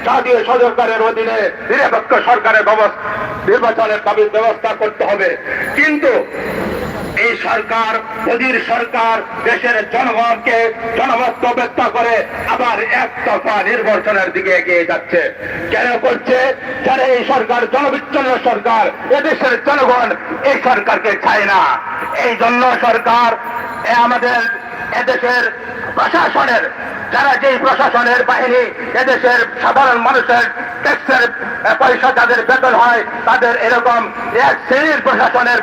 জাতীয় সরকারের অধীনে নিরপেক্ষ সরকারের নির্বাচনের ব্যবস্থা করতে হবে। কিন্তু এই সরকার, মোদীর সরকার দেশের জনগণকে জনমত ব্যক্ত করে আবার একতরফা নির্বাচনের দিকে এগিয়ে যাচ্ছে। কেন করছে? যারা এই সরকার জনবিচ্ছিন্ন সরকার, এদেশের জনগণ এই সরকারকে চায় না। এই জন্য সরকার আমাদের এদেশের প্রশাসনের, যারা যেই প্রশাসনের বাহিনী এদেশের সাধারণ মানুষের ট্যাক্সের পয়সা যাদের বেতন হয়, তাদের এরকম এক শ্রেণীর প্রশাসনের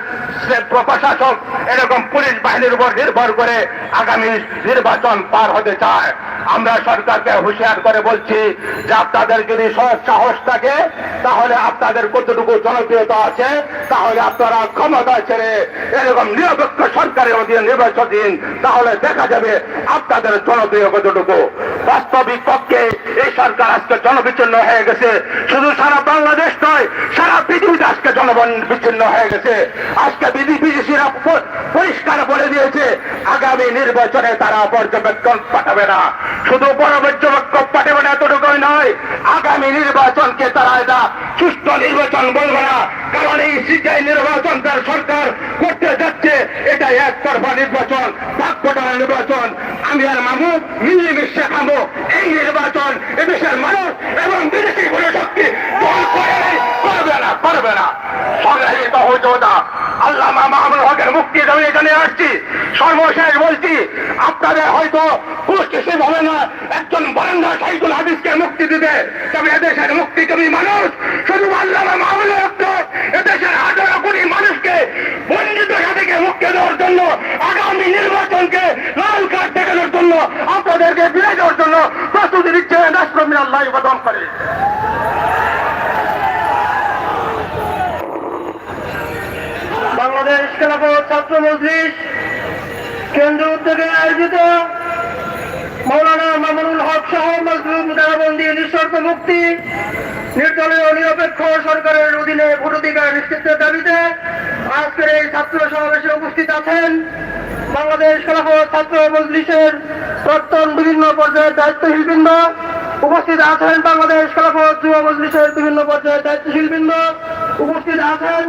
প্রশাসক এরকম পুলিশ বাহিনীর উপর নির্ভর করে আগামী নির্বাচন পার হতে চায়। আমরা সরকারকে হুঁশিয়ার করে বলছি যে আপনাদের যদি সাহস থাকে, তাহলে আপনাদের কতটুকু জনপ্রিয়তা আছে, তাহলে আপনারা ক্ষমতা ছেড়ে এরকম নিরপেক্ষ সরকারের অধীনে নির্বাচন দিন, তাহলে দেখা যাবে আপনাদের জনপ্রিয় কতটুকু। বাস্তবিক পক্ষে এই সরকার আজকে জনবিচ্ছিন্ন হয়ে গেছে। শুধু সারা বাংলাদেশ নয়, সারা পৃথিবীতে আজকে জনগণ বিচ্ছিন্ন হয়ে গেছে। আজকে বিদেশিরা পরিষ্কার বলে দিয়েছে আগামী নির্বাচনে তারা পর্যবেক্ষণ পাঠাবে না। শুধু পর্যবেক্ষণ পাঠাবে না এতটুকুই নয়, আগামী নির্বাচনকে তারা এটা সুষ্ঠু নির্বাচন বলবে না। কারণ এই সিজাই নির্বাচন তার সরকার করতে যাচ্ছে, এটা একতরফা নির্বাচন, ভাগ্যটানা নির্বাচন। আমি আর মামুদ মিলেমিশে খাবো এই নির্বাচন এদেশের মানুষ এবং বিদেশি কোনো শক্তি করবে না। সংগ্রাহিত হইতে হতা আল্লামা মাহমুদুল হকের মুক্তি আমি এখানে আসছি। সর্বশেষ বলছি, আপনাদের হয়তো পুষ্টি হবে না একজন বারান্দা সাইদুল হাদিসকে মুক্তি দিতে, তবে এদেশের মুক্তিকামী মানুষ শুধু আল্লামা মাহমুদুল হককে, এদেশের 18 কোটি মানুষকে বঞ্চিত থেকে মুক্তি দেওয়ার জন্য আগামী নির্বাচনকে লাল কার্ড দেখানোর জন্য আপনাদেরকে বিদায় দেওয়ার জন্য প্রস্তুতি দিচ্ছে আল্লাহ ইবাদত করে। বাংলাদেশ খেলাফত ছাত্র মজলিস কেন্দ্র উদ্যোগে আয়োজিত মৌলানা মামুনুল হক সহ মজলুম কারাবন্দী নিঃশর্ত মুক্তি, নির্দলীয় নিরপেক্ষ সরকারের অধীনে ভোটাধিকার নিশ্চিতের দাবিতে আজকের এই ছাত্র সমাবেশে উপস্থিত আছেন বাংলাদেশ খেলাফত ছাত্র মজলিসের প্রাক্তন বিভিন্ন পর্যায়ের দায়িত্বশীল বৃন্দ, উপস্থিত আছেন বাংলাদেশ খেলাফত যুব মজলিসের বিভিন্ন পর্যায়ের দায়িত্বশীল বৃন্দ, উপস্থিত আছেন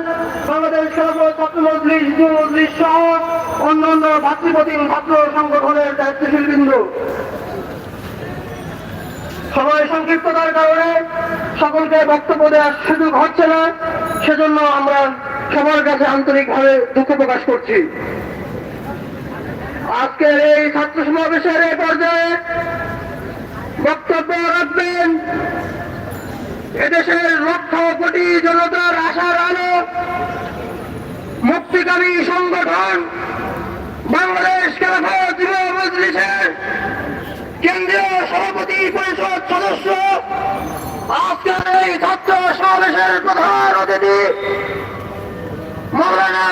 বাংলাদেশ খেলাফত ছাত্র মজলিস, যুব মজলিস সহ অন্যান্য ভাতৃপ্রতিম ছাত্র সংগঠনের দায়িত্বশীল বৃন্দ। সময় সংক্ষিপ্ততার কারণে সকলকে বক্তব্য দেওয়ার সুযোগ হচ্ছে না, সেজন্য আমরা সবার কাছে আন্তরিকভাবে দুঃখ প্রকাশ করছি। আজকের এই ছাত্র সমাবেশের এই পর্যায়ে বক্তব্য রাখবেন এদেশের লক্ষ কোটি জনতার আশার আলো মুক্তিকামী সংগঠন বাংলাদেশ খেলাফত যুব মজলিসের কেন্দ্রীয় সভাপতি পরিষদ সদস্য, আজকের এই ছাত্র সমাবেশের প্রধান অতিথি মৌলানা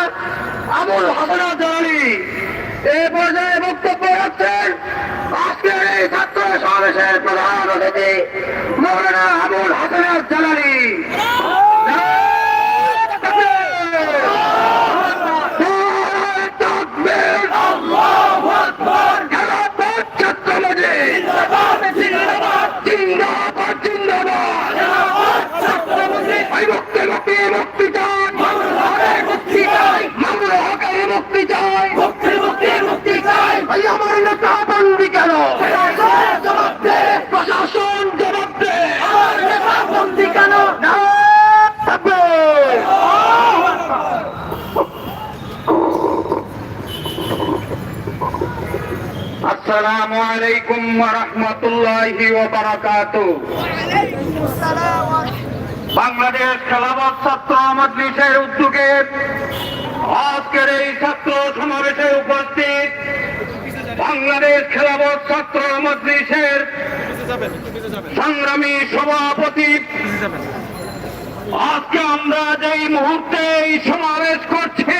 আবুল হাসান জালালী এই পর্যায়ে বক্তব্য রাখছেন আজকের এই ছাত্র সমাবেশের প্রধান অতিথি মৌলানা আবুল হাসান জালালী। মুক্তি চাই, মামুনুল হকের মুক্তি চাই, মুক্তি চাই। আমার নেতা বন্দী কেন? প্রশাসন জবাব দে, আমার নেতা বন্দী কেন? আসসালামু আলাইকুম ওয়া রাহমাতুল্লাহি ওয়া বারাকাতুহু। বাংলাদেশ খেলাফত ছাত্র মজলিসের উদ্যোগে আজকের এই ছাত্র সমাবেশে উপস্থিত বাংলাদেশ খেলাফত ছাত্র মজলিসের সংগ্রামী সভাপতি, আজকে আমরা যেই মুহূর্তে এই সমাবেশ করছি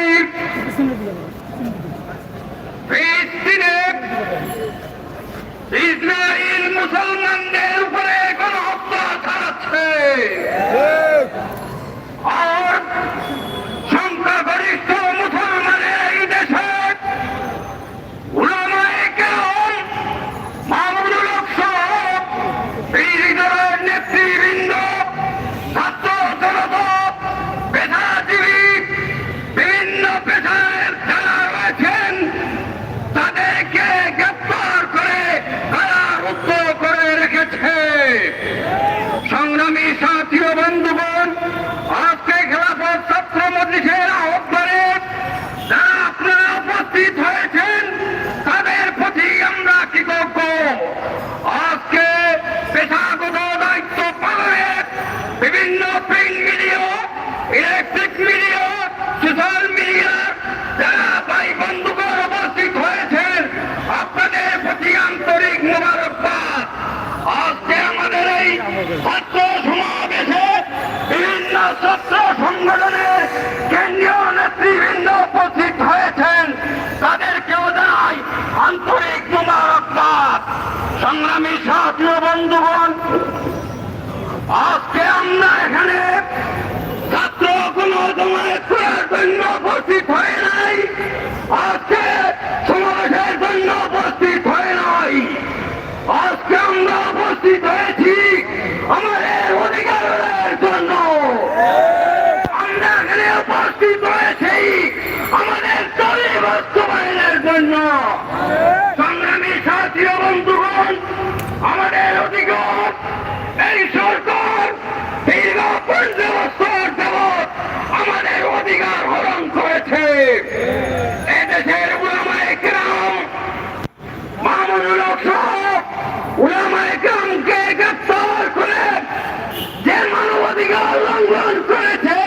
ফিলিস্তিনে ইসরায়েল মুসলমানদের উপরে গণহত্যা চালাচ্ছে আর সংখ্যাগরিষ্ঠ মুসলমানের এই দেশে উলামায়ে কেরাম মাহমুদুল হক সহ এই দলের নেতৃত্ব সংগ্রামী সাথী ও বন্ধুগণ, আজকে খেলাফত ছাত্র মজলিসের আহ্বানে যারা আপনারা উপস্থিত হয়েছেন তাদের প্রতি আমরা কৃতজ্ঞ। আজকে পেশাগত দায়িত্ব পালনে বিভিন্ন print media, electric media, social media যারা ভাই বন্ধুগণ উপস্থিত হয়েছেন, আপনাদের প্রতি আন্তরিক মোবারকবাদ। আজকে আমাদের এই ছাত্র সমাবেশে বিভিন্ন ছাত্র সংগঠনের কেন্দ্রীয় নেতৃবৃন্দ উপস্থিত হয়েছেন, তাদেরকেও জানাই আন্তরিক মোবারকবাদ। সংগ্রামী সাথী ও বন্ধুগণ, আজকে আমরা এখানে ছাত্র কোনো জমায়েত করার জন্য উপস্থিত হয়ে নাই, আজকে সমাবেশের জন্য উপস্থিত হয়ে নাই। আজকে আমরা উপস্থিত হয়েছি আমাদের অধিকারের জন্য। আমরা এখানে উপস্থিত হয়েছি আমাদের দাবি বাস্তবায়নের জন্য। সংগ্রামী সাথী ও বন্ধুগণ, আমাদের অধিকার এই সরকার দীর্ঘ 15 বছর যাবৎ আমাদের অধিকার হরণ করেছে। এদেশের উলামায়ে কেরাম, মামুনুল হক সহ উলামায়ে কেরামকে গ্রেফতার করে যে মানবাধিকার লঙ্ঘন করেছে,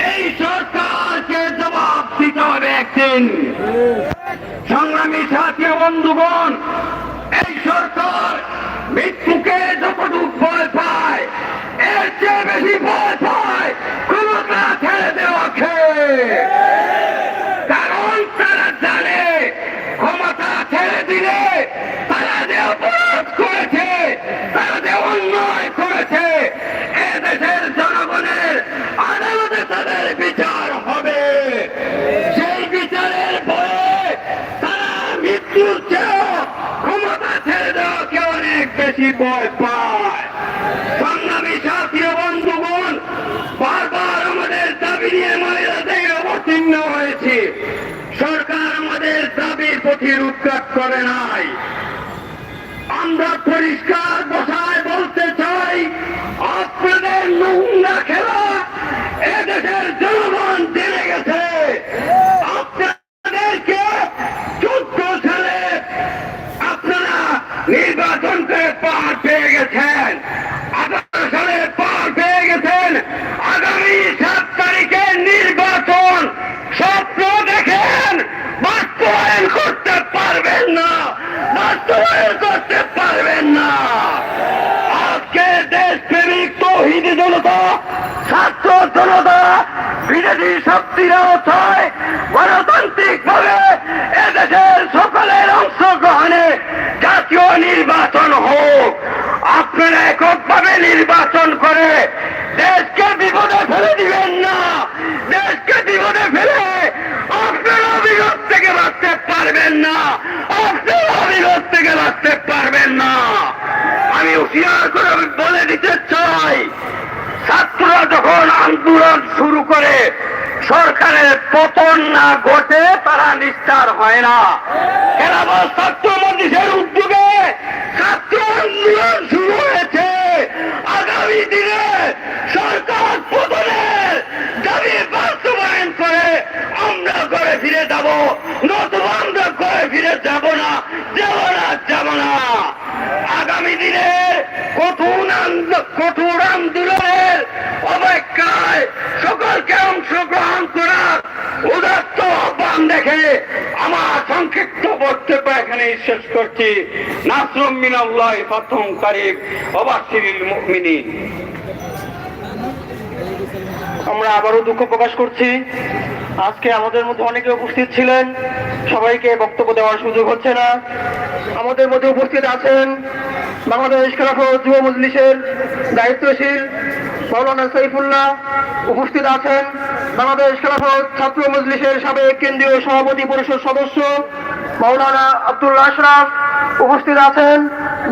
এই সরকারকে জবাব দিতে হবে একদিন। সংগ্রামী সাথী ও বন্ধুগণ, এই সরকার মৃত্যুকে যতটুক ভয় পায়, এর চেয়ে বেশি ভয় পায় ক্ষমতা ছেড়ে দেওয়াকে। কারণ তারা জানে ক্ষমতা ছেড়ে দিলে তারা যে অপরাধ করেছে, তারা যে অন্যায় করেছে, এদেশের জনগণের আদালতে তাদের বিচার হবে। সেই বিচারের ভয়ে তারা মৃত্যুর চেয়েও ক্ষমতা ছেড়ে দেওয়াকে অনেক বেশি ভয় পায়। সংগ্রামী সাথী ও বন্ধুগণ, বারবার আমাদের দাবি নিয়ে মহিলাদের অবতীর্ণ হয়েছে, সরকার আমাদের দাবির প্রতি রূপকাট করে নাই। আমরা পরিষ্কার ভাষায় বলতে চাই, আপনাদের নোংরা খেলা এদেশের জনগণ জেনে গেছে। আপনাদেরকে 14 সালে আপনারা নির্বাচন করে পার পেয়ে গেছেন, 18 সালে পার পেয়ে গেছেন। আগামী 7 তারিখের নির্বাচন স্বপ্ন দেখেন, বাস্তবায়ন করতে পারবেন না, বাস্তবায়ন করতে পারবেন না। আজকে দেশপ্রেমিক তৌহিদি জনতা, ছাত্র জনতা, বিরোধী শক্তিরাও চায় গণতান্ত্রিক ভাবে এদেশের সকলের অংশগ্রহণে জাতীয় নির্বাচন হোক। আপনারা এককভাবে নির্বাচন করে দেশকে বিপদে ফেলে দিবেন না। দেশকে বিপদে ফেলে আপনারা বিপদ থেকে বাঁচতে পারবেন না, আপনারা বিপদ থেকে বাঁচতে পারবেন না। আমি হুঁশিয়ার করে বলে দিতে চাই, ছাত্ররা যখন আন্দোলন শুরু করে সরকারের পতন না ঘটে তারা নিস্তার হয় না। খেলাফত ছাত্র মজলিসের উদ্যোগে ছাত্র আন্দোলন শুরু হয়েছে। আগামী দিনে সরকার পতনের দাবি বাস্তবায়ন করে আমরা ঘরে ফিরে যাব, নতুবা আমরা ঘরে ফিরে যাব না, যাব না। আগামী দিনে কঠোর আন্দোলনের অপেক্ষায় সকলকে অংশগ্রহণ করার উদাত্ত আহ্বান দেখে আমার সংক্ষিপ্ত বক্তব্য এখানে শেষ করছি। নাসরুম মিনাল্লাহি ফাতহুন কারীব ওয়া বাশশিরিল মুমিনিন। আমরা আবারও দুঃখ প্রকাশ করছি, আজকে আমাদের মধ্যে অনেকে উপস্থিত ছিলেন, সবাইকে বক্তব্য দেওয়ার সুযোগ হচ্ছে না। আমাদের মধ্যে উপস্থিত আছেন বাংলাদেশ খেলাফত যুব মজলিসের দায়িত্বশীল মাওলানা সাইফুল্লাহ, উপস্থিত আছেন বাংলাদেশ খেলাফত ছাত্র মজলিসের সাবেক কেন্দ্রীয় সভাপতি পরিষদ সদস্য মাওলানা আব্দুল্লাহ আশরাফ, উপস্থিত আছেন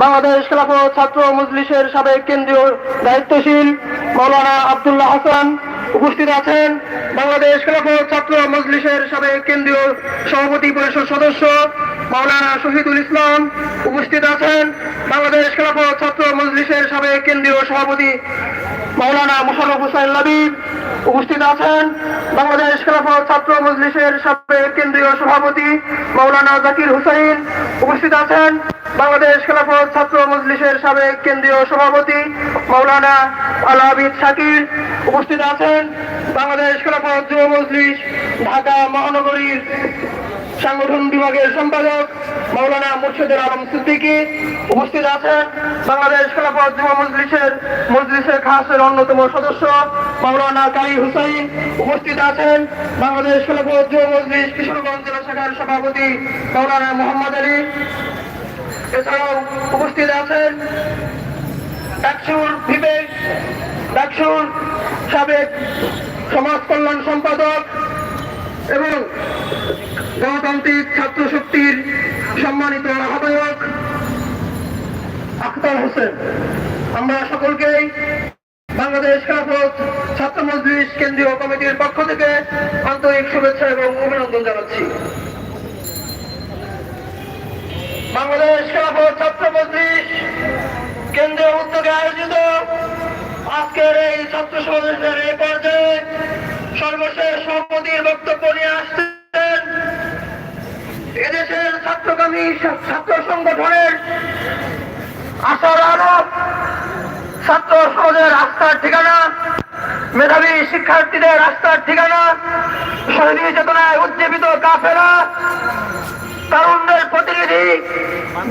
বাংলাদেশ খেলাফত ছাত্র মজলিসের সাবেক কেন্দ্রীয় দায়িত্বশীল মাওলানা আব্দুল্লাহ হাসান, উপস্থিত আছেন বাংলাদেশ খেলাফত ছাত্র মজলিসের সাবেক কেন্দ্রীয় সভাপতি পরিষদ সদস্য মাওলানা শহীদুল ইসলাম। উপস্থিত আছেন বাংলাদেশ খেলাফত ছাত্র মজলিসের সাবেক কেন্দ্রীয় সভাপতি মাওলানা মোশাররফ হোসাইন লাবিব। উপস্থিত আছেন বাংলাদেশ খেলাফত ছাত্র মজলিসের সাবেক কেন্দ্রীয় সভাপতি মাওলানা জাকির হুসাইন। উপস্থিত আছেন বাংলাদেশ খেলাফত ছাত্র মজলিসের সাবেক কেন্দ্রীয় সভাপতি মাওলানা আল আবিদ শাকির। উপস্থিত আছেন বাংলাদেশ খেলাফত যুব মজলিস ঢাকা মহানগরীর সংগঠন বিভাগের সম্পাদক মাওলানা মুর্শিদুল আলম সিদ্দিকী। উপস্থিত আছেন বাংলাদেশ খেলাফত যুব মজলিসের খাসের অন্যতম সদস্য মাওলানা কারি হুসাইন। উপস্থিত আছেন বাংলাদেশ খেলাফত যুব মজলিস কিশোরগঞ্জ জেলা শাখার সভাপতি মাওলানা মোহাম্মদ আলী। এছাড়াও উপস্থিত আছেন ডাকসুর সাবেক সমাজ কল্যাণ সম্পাদক এবং গণতান্ত্রিক ছাত্র শক্তির সম্মানিত আহ্বায়ক আখতার হোসেন। আমরা সকলকেই বাংলাদেশ খেলাফত ছাত্র মজলিস কেন্দ্রীয় কমিটির পক্ষ থেকে আন্তরিক শুভেচ্ছা এবং অভিনন্দন জানাচ্ছি। বাংলাদেশ খেলাফত ছাত্র মজলিস কেন্দ্রীয় উদ্যোগে আয়োজিত আজকের এই ছাত্র সমাবেশের এই পর্যায়ে সর্বশেষ সভাপতির বক্তব্য নিয়ে আসছেন এদেশের ছাত্রগামী ছাত্র সংগঠনের আশার আলো, ছাত্র সমাজের আস্থার ঠিকানা, মেধাবী শিক্ষার্থীদের আস্থার ঠিকানা, শহীদ চেতনায় উজ্জীবিত কাফেলা, তরুণদের প্রতিনিধি,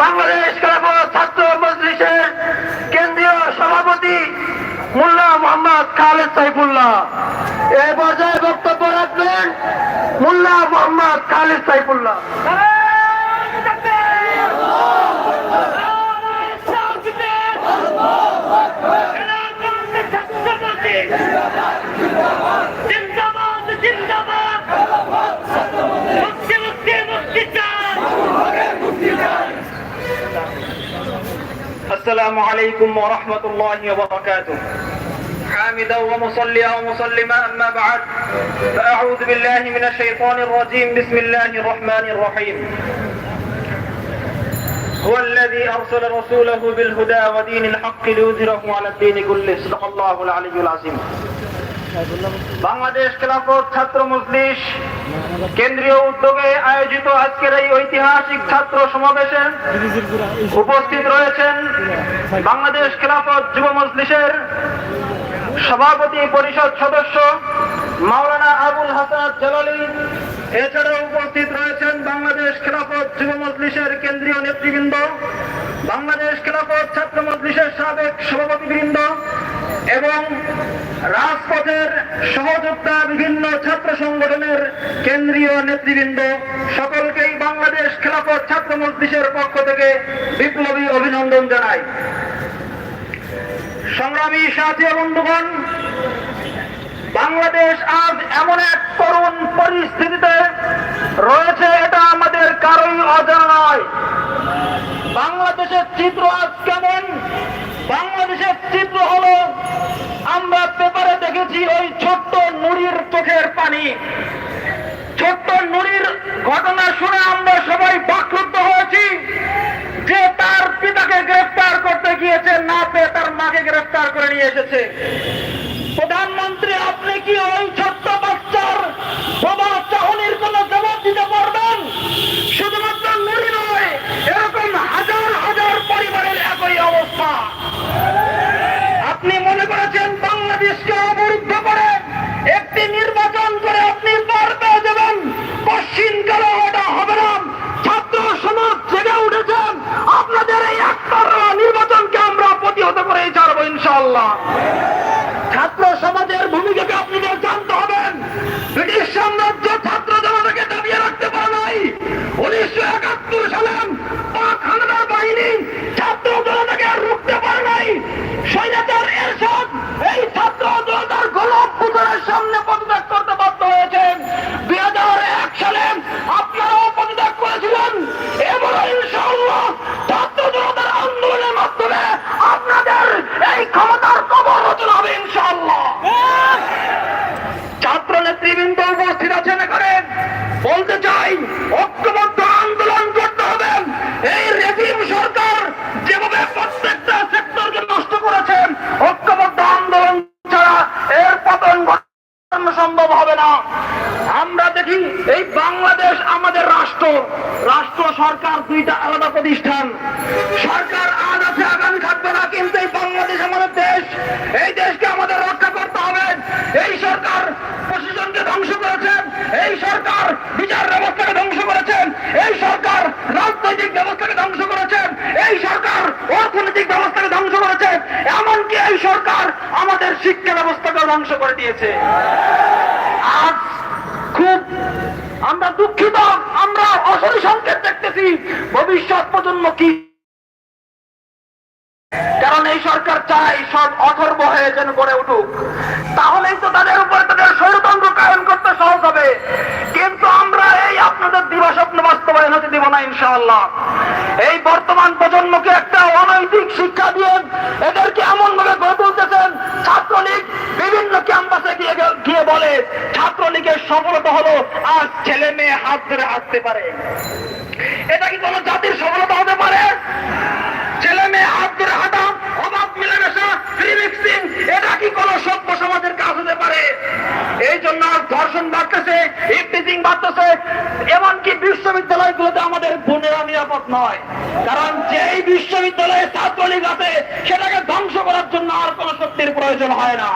বাংলাদেশ খেলাফত ছাত্র মজলিসের কেন্দ্রীয় সভাপতি মোল্লা মোহাম্মদ খালেদ সাইফুল্লাহ। এই পর্যায়ে বক্তব্য রাখবেন মোল্লা মোহাম্মদ খালেদ সাইফুল্লাহ। السلام عليكم ورحمة الله وبركاته. حامدا ومصليا ومسلما أما بعد فأعوذ بالله من الشيطان الرجيم. بسم الله الرحمن الرحيم. هو الذي أرسل رسوله بالهدى ودين الحق ليظهره على الدين كله. صدق الله العلي العظيم. বাংলাদেশ খেলাফত ছাত্র মজলিস কেন্দ্রীয় উদ্যোগে আয়োজিত আজকের এই ঐতিহাসিক ছাত্র সমাবেশে উপস্থিত রয়েছেন বাংলাদেশ খেলাফত যুব মজলিসের সভাপতি পরিষদ সদস্য মাওলানা আবুল হাসান জালালী। এছাড়াও উপস্থিত রয়েছেন বাংলাদেশ খেলাফত যুব মজলিসের কেন্দ্রীয় নেতৃবৃন্দ, বাংলাদেশ খেলাফত ছাত্র মজলিসের সাবেক সভাপতিবৃন্দ এবং রাজপথের সহযোদ্ধা বিভিন্ন ছাত্র সংগঠনের কেন্দ্রীয় নেতৃবৃন্দ। সকলকেই বাংলাদেশ খেলাফত ছাত্র মজলিসের পক্ষ থেকে বিপ্লবী অভিনন্দন জানাই। সংগ্রামী সাথী বন্ধুগণ, বাংলাদেশ আজ এমন এক করুণ পরিস্থিতিতে রয়েছে, এটা আমাদের কারোই অজানা নয়। বাংলাদেশের চিত্র আজ কেমন? বাংলাদেশের চিত্র হলো, আমরা পেপারে দেখেছি ওই ছোট্ট নুরির চোখের পানি। ছোট্ট নুরির ঘটনা শুনে আমরা সবাই বাকরুদ্ধ হয়েছি যে তার পিতাকে গ্রেফতার করতে গিয়েছে, না পেয়ে তার মাকে গ্রেফতার করে নিয়ে এসেছে। প্রধানমন্ত্রী, আপনি কি ওই ছোট্ট বাচ্চার বাবা চাহনির কোন জবাব দিতে পারবেন? শুধুমাত্র নুরি নয়, এরকম হাজার হাজার পরিবারের একই অবস্থা। আপনি মনে করেছেন বাংলাদেশকে অবরুদ্ধ করে একটি নির্বাচন করে আপনি পার পেয়ে যাবেন? পশ্চিমকালে ওটা হবে না। ছাত্র সমাজ জেগে উঠেছেন, আপনাদের এই একতরফা নির্বাচনকে আমরা প্রতিহত করে ছাড়বো ইনশাআল্লাহ। ছাত্র সমাজের ভূমিকাকে আপনাদের জানতে হবেন। ব্রিটিশ সাম্রাজ্য ছাত্র জনতাকে দাবিয়ে রাখতে পারে নাই। 1971 সালে পাক হানাদার বাহিনী ছাত্র জনতাকে রুখতে পারে নাই। স্বৈরাচার এরশাদ এই ছাত্র জনতার গোলাপ পুকুরের সামনে পদত্যাগ করতে বাধ্য হয়েছেন। 2001 সালে আপনারাও পদত্যাগ করেছিলেন। এবারও ইনশাআল্লাহ ছাত্র জনতার আন্দোলনের মাধ্যমে আপনাদের এই ক্ষমতার কবর রাষ্ট্র সরকার দুইটা আলাদা প্রতিষ্ঠান। সরকার আজ আছে, আগামী থাকবে না, কিন্তু এই বাংলাদেশ আমাদের দেশ, এই দেশকে আমাদের রক্ষা করতে হবে। এই সরকার প্রশাসনকে ধ্বংস করেছেন, এই সরকার বিচার ব্যবস্থাকে ধ্বংস করেছেন, এই সরকার রাজনৈতিক ব্যবস্থাকে ধ্বংস করেছেন, এই সরকার অর্থনৈতিক ব্যবস্থাকে ধ্বংস করেছেন, এমনকি এই সরকার আমাদের শিক্ষা ব্যবস্থাকে ধ্বংস করে দিয়েছে। আজ খুব আমরা দুঃখিত, আমরা অশনি সংকেত দেখতেছি ভবিষ্যৎ প্রজন্ম কি, কারণ এই সরকার চায় সব অথর্ব হয়ে যেন গড়ে উঠুক, তাহলেই তো তাদের উপরে তাদের স্বৈরতন্ত্র কায়েম করতে সহজ হবে। কিন্তু আমরা এই আপনাদের দিবাস্বপ্ন বাস্তবায়ন হতে দিব না ইনশাআল্লাহ। এই বর্তমান প্রজন্মকে একটা অনৈতিক শিক্ষা দিয়ে এদেরকে এমন ভাবে গড়ে তুলতেছেন, ছাত্রলীগ বিভিন্ন ক্যাম্পাসে গিয়ে বলে ছাত্রলীগের সফলতা হলো আজ ছেলে মেয়ে হাত ধরে হাঁটতে পারে। এটা কি কোনো জাতির সফলতা হতে পারে? ছেলে মেয়ে হাত ধরে হাঁটা, অভাব মিলেমিশা, ফ্রি মিক্সিং, এটা কি কোন সভ্য সমাজের কাজ হতে পারে? এই জন্য ধর্ষণ বাড়তেছে, ইফটিজিং বাড়তেছে, এমনকি বিশ্ববিদ্যালয়গুলোতে আমাদের বোনেরা নিরাপদ নয়, কারণ যেই বিশ্ববিদ্যালয়ে ছাত্রলীগ আছে সেটাকে ধ্বংস করার জন্য আর কোন শক্তির প্রয়োজন হয় না।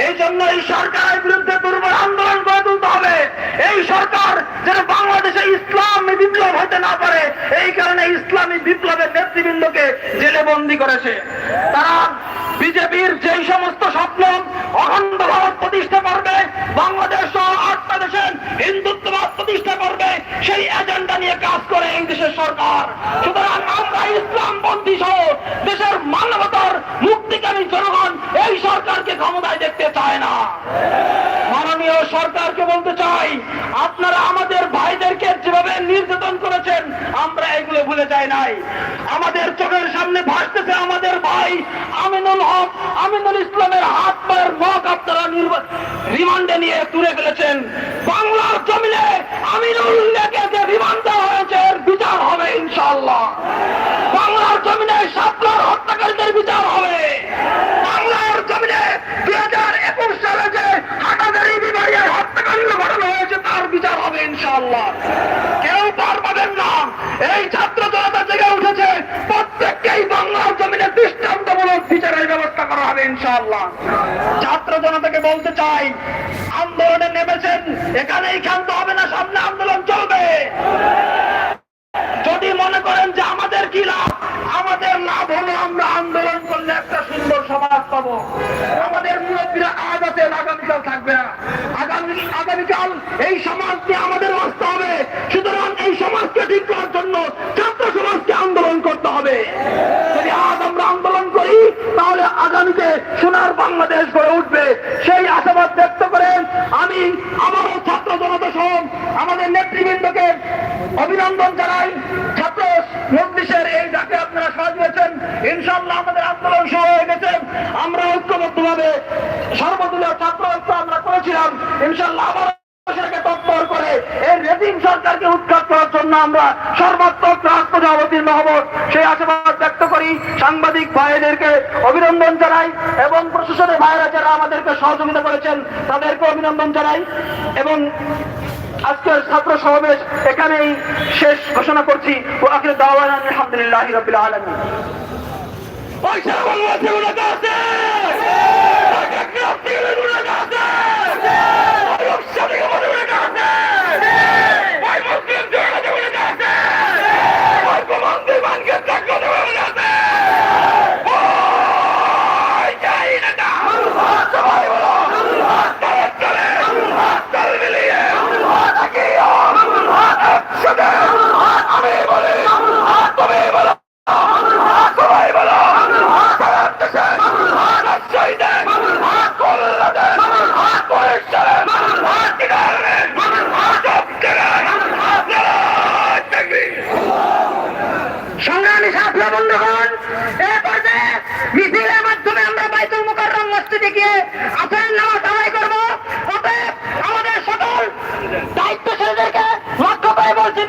এই জন্য এই সরকারের বিরুদ্ধে দুর্বল আন্দোলন গড়ে তুলতে হবে। এই সরকার যেন বাংলাদেশে ইসলামী বিপ্লব হতে না পারে, এই কারণে ইসলামী বিপ্লবের নেতৃবৃন্দকে জেলে বন্দী করেছে। তারা বিজেপির যেই সমস্ত স্বপ্ন অখণ্ড ভারত প্রতিষ্ঠা করবে, বাংলাদেশ সহ 8টা দেশের হিন্দুত্ববাদ প্রতিষ্ঠা করবে, সেই এজেন্ডা নিয়ে কাজ করে এই দেশের সরকার। সুতরাং আমরা ইসলামপন্থী সহ দেশের মানবতার মুক্তিকামী জনগণ এই সরকারকে ক্ষমতায় দেখতে চায় না। মাননীয় সরকারকে বলতে চাই, আপনারা আমাদের ভাইদেরকে যেভাবে নির্যাতন করেছেন আমরা এগুলো ভুলে যাই নাই। আমাদের চোখের সামনে ভাসতেছে আমাদের ভাই আমিনুল হক, আমিনুল ইসলামের হাত পায়ের নখ আপনারা রিমান্ডে নিয়ে তুলে ফেলেছেন। বাংলার জমিনে আমিনুল্লাহকে যে রিমান্ড দেওয়া হয়েছে এর বিচার হবে ইনশাআল্লাহ। বাংলার জমিনে সাতলার হত্যাকারীদের বিচার হবে। বাংলার জমিনে 2021 সালে যে হাটাজারি বিবাহের হত্যাকাণ্ড ঘটানো হয়েছে তার বিচার হবে ইনশাআল্লাহ। কেউ পার পাবেন না। এই ছাত্র জনতা জেগে উঠেছে, প্রত্যেককেই বাংলার জমিনে দৃষ্টান্তমূলক বিচারের ব্যবস্থা করা হবে ইনশাআল্লাহ। ছাত্র জনতাকে বলতে চাই, আন্দোলনে নেমেছেন, এখানেই ক্ষান্ত হবে না, সামনে আন্দোলন চলবে। যদি মনে করেন যে আমাদের কি লাভ, আমাদের লাভ হলো আমরা আন্দোলন করলে একটা সুন্দর সমাজ পাবো। আমাদের মুরব্বীরা আজ আছে, আগামীকাল থাকবে না। আগামীকাল এই সমাজ নিয়ে আমাদের বাঁচতে হবে। সুতরাং এই সমাজকে ঠিক করার জন্য ছাত্র সমাজকে আন্দোলন করতে হবে। যদি আজ আমরা আন্দোলন করি তাহলে আগামীতে সোনার বাংলাদেশ গড়ে উঠবে, সেই আশাবাদ ব্যক্ত করে আমি আমারও ছাত্র জনতা সহ আমাদের নেতৃবৃন্দকে অভিনন্দন জানাই। ছাত্র মজলিসের এই ডাকে আপনারা সাড়া দিয়েছেন, ইনশাআল্লাহ আমাদের আন্দোলন শুরু হয়ে গেছে। আমরা ঐক্যবদ্ধভাবে সর্বদলীয় ছাত্র ঐক্য আমরা করেছিলাম, ইনশাআল্লাহ আবার তৎপর করে এই রেজিম সরকারকে উৎখাত করার জন্য আমরা সর্বাত্মক রাজপথে অবতীর্ণ হব, সেই আশাবাদ ব্যক্ত করি। সাংবাদিক ভাইদেরকে অভিনন্দন জানাই এবং প্রশাসনের ভাইরা যারা আমাদেরকে সহযোগিতা করেছেন তাদেরকে অভিনন্দন জানাই এবং আজকের ছাত্র সমাবেশ এখানেই শেষ ঘোষণা করছি। ওয়া আখিরু দাওয়ানা আলহামদুলিল্লাহি রাব্বিল আলামিন। সংগ্রামী ছাত্র বন্ধুগণ, এই পর্যায়ে মিছিলের মাধ্যমে আমরা বাইতুল মুকাররম মসজিদে গিয়ে আসরের নামাজ আদায় করবো। অতএব আমাদের সকল দায়িত্বশীলদেরকে লক্ষ্য করে বলছি